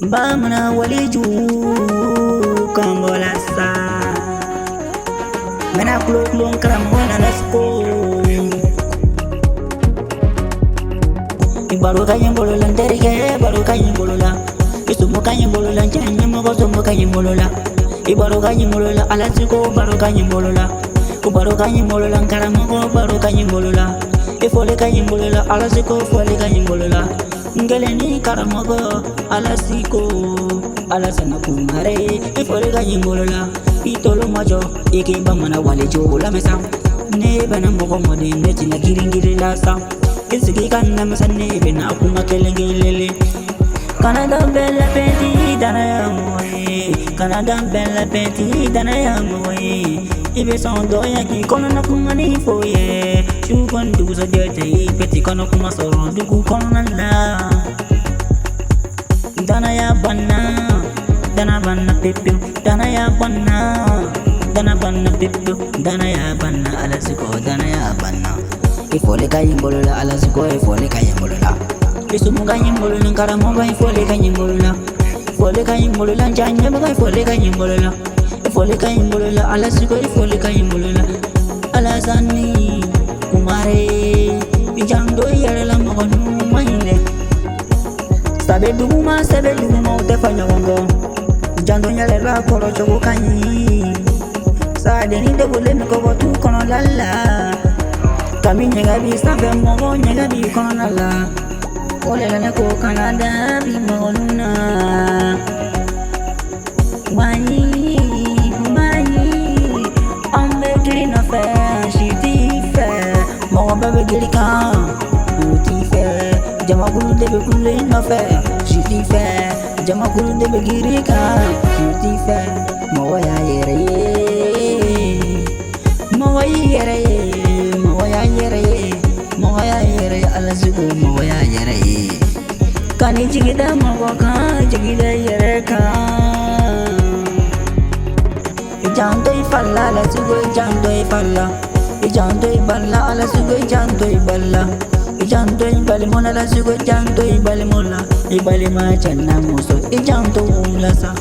Bamna waliju kambolasa Mena klok karamona lasko Ibaru kanya bolola nderike baru kanya bolola Isumu kanya bolola njanya moko sumu kanya bolola Ibaru kanya bolola alasiko baru kanya bolola Ubaru kanya bolola karamoko baru kanya bolola Ifole kanya bolola alasiko fole kanya bolola Ngeleni karamoko alasiko alasana kumare Ifole kanya bolola Itolo majo ike bamana walejo la mesa Ne bana moko mode neti na giringiri la sa Kisiki kana masane bena kuma kelengelele Canada bella peti dana ya moe Canada bella peti dana ya moe Ibe sondo ya ki kono na kuma ni foye Shuban dugu sa jete peti kono kuma soro dugu kono na la Dana ya banna Dana banna pipi Dana ya banna Dana banna pipi Dana ya banna alasiko dana ya banna Ifole kaya mbolola alasiko ifole kaya mbolola Isumu kaya mbolola karamoga ifole kaya mbolola Ifole kaya mbolola njanya baga ifole kaya mbolola Ifole kaya mbolola alasiko ifole kaya mbolola Alasani kumare Ijando yare la magonu maine Sabe duguma utefanya wango Ijando yare la koro chogo kanyi Sade ni debole mikogo tu kono lala Kami nyega bi sabe mogo nyega bi kono lala Ole lana ko Canada bi moluna Wani Ambe giri na fe Shiti fe Mogo bebe giri ka Uti fe Jama guru debe kule na fe Shiti fe Jama guru debe giri ka Uti fe Mogo ya yere ye Mogo yere ye Mogo ya yere ye Mogo ya yere ye Alasugo mogo ya yere ye Kani jigida mogo ka Jigida yere ka Ijanto ifalla Alasugo ijanto ifalla Ijanto iballa Alasugo ijanto iballa Ijanto ibali mola Alasugo ijanto ibali mola Ibali ma channa muso Ijanto ulasa